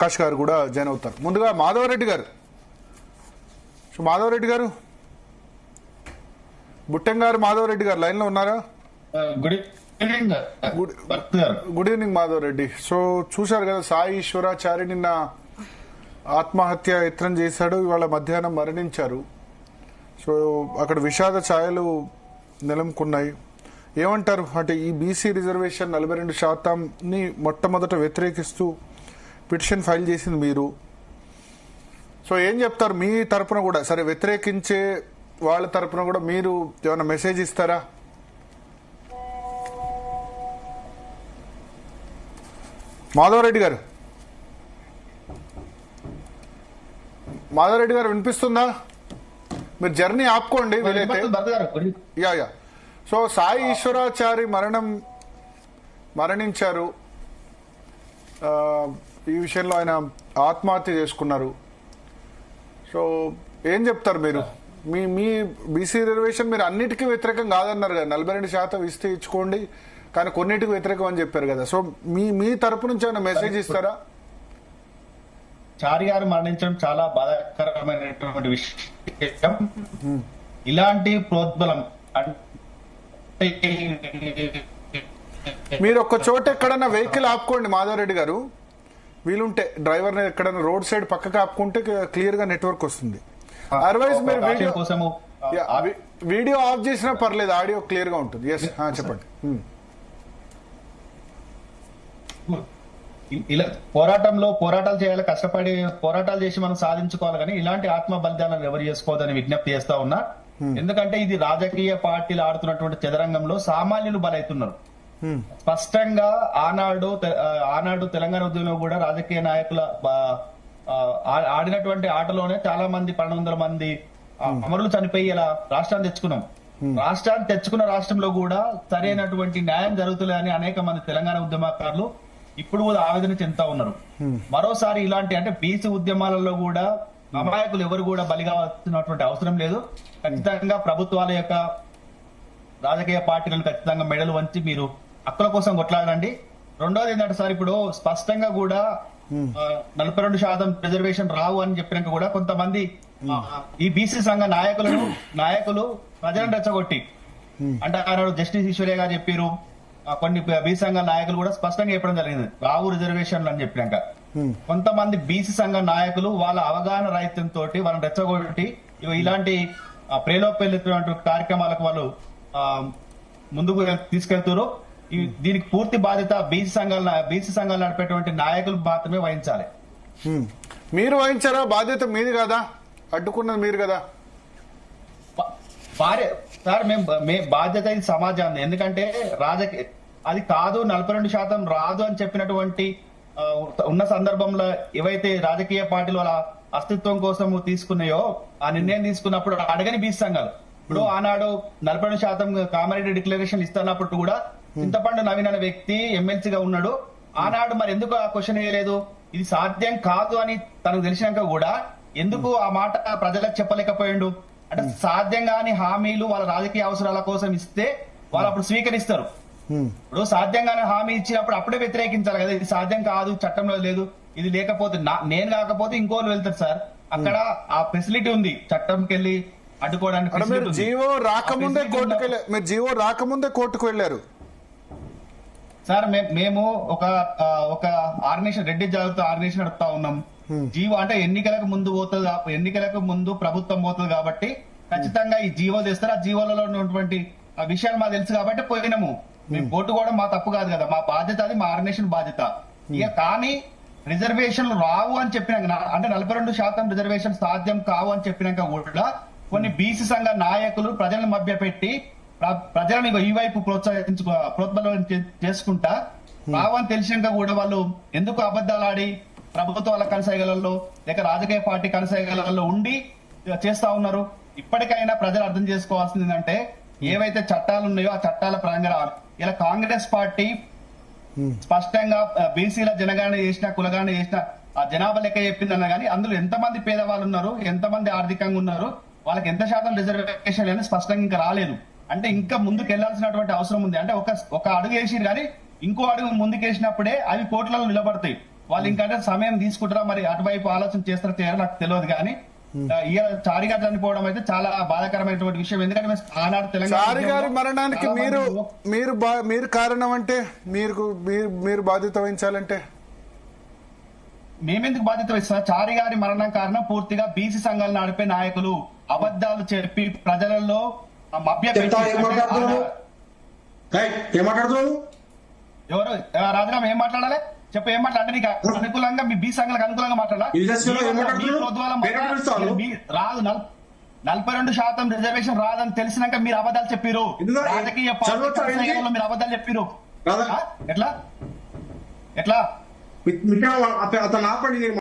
ప్రకాష్ గారు కూడా జాయిన్ అవుతారు. ముందుగా మాధవరెడ్డి గారు, మాధవరెడ్డి గారు, బుట్టెంగారు మాధవరెడ్డి గారు లైన్ లో ఉన్నారా? Good evening Madhava Reddy. సో చూశారు కదా, సాయి ఈశ్వరాచారి నిన్న ఆత్మహత్య యత్నం చేశాడు, ఇవాళ మధ్యాహ్నం మరణించారు. సో అక్కడ విషాద ఛాయలు నెలకొన్నాయి. ఏమంటారు అంటే ఈ బీసీ రిజర్వేషన్ 42%ని మొట్టమొదట వ్యతిరేకిస్తూ పిటిషన్ ఫైల్ చేసింది మీరు. సో ఏం చెప్తారు మీ తరపున కూడా, సరే వ్యతిరేకించే వాళ్ళ తరపున కూడా మీరు ఏమైనా మెసేజ్ ఇస్తారా? మాధవరెడ్డి గారు, మాధవరెడ్డి గారు వినిపిస్తుందా? మీరు జర్నీ ఆపుకోండి వీలైతే. Yeah yeah. So Sai Eshwarachari మరణించారు. ఈ విషయంలో ఆయన ఆత్మహత్య చేసుకున్నారు. సో ఏం చెప్తారు మీరు? మీ బీసీ రిజర్వేషన్ మీరు అన్నిటికీ వ్యతిరేకం కాదన్నారు కదా, 42% ఇస్తే ఇచ్చుకోండి కానీ కొన్నిటికి వ్యతిరేకం అని చెప్పారు కదా. సో మీ తరపు నుంచి ఏమైనా మెసేజ్ ఇస్తారా? చారి గారు మరణించడం చాలా బాధాకరమైనటువంటి విషయం. ఇలాంటి ప్రోద్బలం మీరు ఒక్క చోట ఎక్కడన్నా వెహికల్ ఆపుకోండి మాధవరెడ్డి గారు, వీలుంటే డ్రైవర్ ఎక్కడన్నా రోడ్ సైడ్ పక్కకి ఆపుకుంటే క్లియర్ గా నెట్వర్క్ వస్తుంది. అదర్వైజ్ మీరు వీడియో ఆఫ్ చేసినా పర్లేదు, ఆడియో క్లియర్ గా ఉంటుంది. ఎస్ చెప్పండి. ఇలా పోరాటాలు చేయాలి, కష్టపడి పోరాటాలు చేసి మనం సాధించుకోవాలి, కానీ ఇలాంటి ఆత్మ బలిదానాలు ఎవరు చేసుకోవద్దని విజ్ఞప్తి చేస్తా ఉన్నా. ఎందుకంటే ఇది రాజకీయ పార్టీలు ఆడుతున్నటువంటి చదరంగంలో సామాన్యులు బలవుతున్నారు. స్పష్టంగా ఆనాడు తెలంగాణ ఉద్యమంలో కూడా రాజకీయ నాయకుల ఆడినటువంటి ఆటలోనే చాలా మంది 1200 మంది అమరులు చనిపోయి ఇలా రాష్ట్రాన్ని తెచ్చుకున్నాం. తెచ్చుకున్న రాష్ట్రంలో కూడా సరైనటువంటి న్యాయం జరుగుతుందని అనేక మంది తెలంగాణ ఉద్యమకారులు ఇప్పుడు కూడా ఆవేదన చెందుతా ఉన్నారు. మరోసారి ఇలాంటి అంటే బీసీ ఉద్యమాలలో కూడా అమాయకులు ఎవరు కూడా బలిగాల్సినటువంటి అవసరం లేదు. ఖచ్చితంగా ప్రభుత్వాల యొక్క రాజకీయ పార్టీలను ఖచ్చితంగా మెడలు వంచి మీరు హక్కుల కోసం కొట్లాడండి. రెండోది ఏంటంటే సార్, ఇప్పుడు స్పష్టంగా కూడా 42% రిజర్వేషన్ రావు అని చెప్పినాక కూడా కొంతమంది ఈ బీసీ సంఘ నాయకులు ప్రజలను రెచ్చగొట్టి అంటే ఆనాడు జస్టిస్ ఈశ్వర్య గారు చెప్పారు, కొన్ని బీసీ సంఘ నాయకులు కూడా స్పష్టంగా చెప్పడం జరిగింది రావు రిజర్వేషన్లు అని చెప్పినాక కొంతమంది బీసీ సంఘ నాయకులు వాళ్ళ అవగాహన రాహిత్యంతో వాళ్ళని రెచ్చగొట్టి ఇలాంటి ప్రేలోపెళ్ళినటువంటి కార్యక్రమాలకు వాళ్ళు ముందుకు తీసుకెళ్తారు. దీనికి పూర్తి బాధ్యత బీసీ సంఘాలు నడిపేటువంటి నాయకులు మాత్రమే వహించాలి. మీరు వహించారా? బాధ్యత మీది కదా, అడ్డుకున్నది మీరు కదా సార్. మేము బాధ్యత ఇది సమాజాన్ని, ఎందుకంటే అది కాదు 42% రాదు అని చెప్పినటువంటి ఉన్న సందర్భంలో ఏవైతే రాజకీయ పార్టీలు వాళ్ళ అస్తిత్వం కోసం తీసుకున్నాయో ఆ నిర్ణయం తీసుకున్నప్పుడు అడగని బీసీ సంఘాలు ఇప్పుడు ఆనాడు 42% కామారెడ్డి డిక్లరేషన్ ఇస్తున్నప్పుడు కూడా చింతపండు నవీన్ అనే వ్యక్తి ఎమ్మెల్సీగా ఉన్నాడు. ఆనాడు మరి ఎందుకు ఆ క్వశ్చన్ వేయలేదు? ఇది సాధ్యం కాదు అని తనకు తెలిసినాక కూడా ఎందుకు ఆ మాట ప్రజలకు చెప్పలేకపోయిండు? అంటే సాధ్యం కాని హామీలు వాళ్ళ రాజకీయ అవసరాల కోసం ఇస్తే వాళ్ళు అప్పుడు స్వీకరిస్తారు. ఇప్పుడు సాధ్యం కాని హామీ ఇచ్చినప్పుడు అప్పుడే వ్యతిరేకించాలి కదా. ఇది సాధ్యం కాదు, చట్టంలో లేదు, ఇది లేకపోతే నేను కాకపోతే ఇంకోళ్ళు వెళ్తారు సార్. అక్కడ ఆ ఫెసిలిటీ ఉంది, చట్టంకి వెళ్ళి అడ్డుకోవడానికి. జీవో రాకముందే కోర్టుకు వెళ్ళారు సార్. మేము ఒక ఆర్గనైజేషన్ రెడ్డి జాగ్రత్త ఆర్గనైజేషన్ నడుపుతా ఉన్నాం. జీవో అంటే ఎన్నికలకు ముందు ప్రభుత్వం పోతుంది కాబట్టి ఖచ్చితంగా ఈ జీవో తెస్తారు. ఆ జీవోలలో ఉన్నటువంటి విషయాలు మాకు తెలుసు కాబట్టి పోయినాము. మేము కోర్టు కూడా మా తప్పు కాదు కదా, మా బాధ్యత, అది మా ఆర్గనైజేషన్ బాధ్యత. ఇక కానీ రిజర్వేషన్లు రావు అని చెప్పినాక అంటే 42% రిజర్వేషన్ సాధ్యం కావు అని చెప్పినాక కూడా కొన్ని బీసీ సంఘ నాయకులు ప్రజలను మభ్యపెట్టి ప్రజలను ఈ వైపు ప్రోత్సాహం చేసుకుంటా రావని తెలిసినాక కూడా వాళ్ళు ఎందుకు అబద్దాలు ఆడి ప్రభుత్వాల కనసాగలలో లేక రాజకీయ పార్టీ కనసాగలలో ఉండి చేస్తా ఉన్నారు? ఇప్పటికైనా ప్రజలు అర్థం చేసుకోవాల్సింది ఏంటంటే ఏవైతే చట్టాలు ఉన్నాయో ఆ చట్టాల పరంగా ఇలా కాంగ్రెస్ పార్టీ స్పష్టంగా బీసీల జనగణన చేసిన కులగణన చేసిన ఆ జనాభా లెక్క చెప్పిందన్న కానీ అందులో ఎంతమంది పేదవాళ్ళు ఉన్నారు, ఎంతమంది ఆర్థికంగా ఉన్నారు, వాళ్ళకి ఎంత శాతం రిజర్వేషన్ అని స్పష్టంగా ఇంకా రాలేదు. అంటే ఇంకా ముందుకు వెళ్లాల్సినటువంటి అవసరం ఉంది. అంటే ఒక అడుగు వేసిరు కానీ ఇంకో అడుగు ముందుకేసినప్పుడే అవి కోట్లలో నిలబడతాయి. వాళ్ళు ఇంకా సమయం తీసుకుంటారా మరి అటువైపు ఆలోచన చేస్తారో చేయరో నాకు తెలియదు కానీ చారి గారు చనిపోవడం అయితే చాలా బాధాకరమైనటువంటి విషయం. ఎందుకంటే మేము ఆనాడు చారి గారి మరణానికి చాలా మీరు మంది మీరు మీరు కారణం అంటే మీరు బాధ్యత వహించాలంటే మేమెందుకు బాధ్యత వహిస్తున్నా? చారి గారి మరణం కారణం పూర్తిగా బీసీ సంఘాలు నడిపే నాయకులు అబద్ధాలు చెప్పి ప్రజలలో ఏమాట్లాడుతున్నావు ఎవరు రాజీనామా ఏం మాట్లాడాలి చెప్పు, ఏం మాట్లాడాలి? నీకు అనుకూలంగా మీ బీ సంఘాలకు అనుకూలంగా మాట్లాడాలి రాదు. 42% రిజర్వేషన్ రాదని తెలిసినాక మీరు అబద్ధాలు చెప్పారు. రాజకీయ పార్టీ మీరు అబద్ధాలు చెప్పారు. ఎట్లా ఎట్లా అతను ఆపండి.